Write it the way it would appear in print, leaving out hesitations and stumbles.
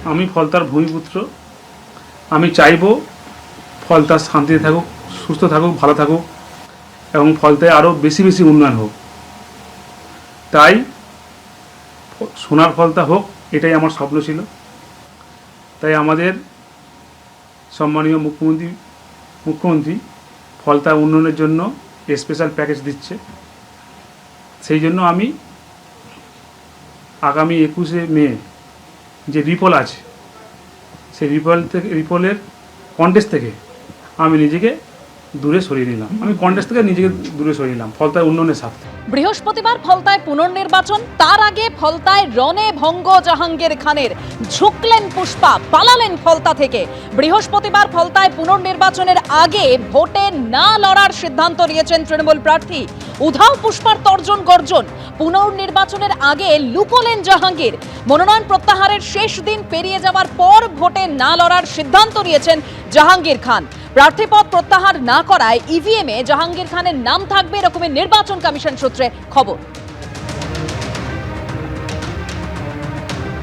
আমি ফলতার ভূমিপুত্র। আমি চাইব ফলতা শান্তিতে থাকুক, সুস্থ থাকুক, ভালো থাকুক এবং ফলতায় আরও বেশি বেশি উন্নয়ন হোক। তাই সোনার ফলতা হোক, এটাই আমার স্বপ্ন ছিল। তাই আমাদের সম্মানীয় মুখ্যমন্ত্রী ফলতা উন্নয়নের জন্য স্পেশাল প্যাকেজ দিচ্ছে। সেই জন্য আমি আগামী 21শে মে যে রিপল আছে, সেই রিপলের কন্টেস্ট থেকে আমি নিজেকে দূরে সরিয়ে নিলাম। ফলতায় উন্নয়নের স্বার্থে। বৃহস্পতিবার ফলতায় পুনর্নির্বাচন, তার আগে ফলতায় রণে ভঙ্গ জাহাঙ্গীর খানের। ঝুঁকলেন পুষ্পা, পালালেন ফলতা থেকে। বৃহস্পতিবার ফলতায় পুনর্নির্বাচনের আগে ভোটে না লড়ার সিদ্ধান্ত নিয়েছেন তৃণমূল প্রার্থী। উধাও পুষ্পার তর্জন গর্জন। পুনর্নির্বাচনের আগে লুকোলেন জাহাঙ্গীর। মনোনয়ন প্রত্যাহারের শেষ দিন পেরিয়ে যাওয়ার পর ভোটে না লড়ার সিদ্ধান্ত নিয়েছেন জাহাঙ্গীর খান। প্রার্থীপদ প্রত্যাহার না করায় ইভিএমে জাহাঙ্গীর খানের নাম থাকবে, এরকমের নির্বাচন কমিশন সূত্রে খবর।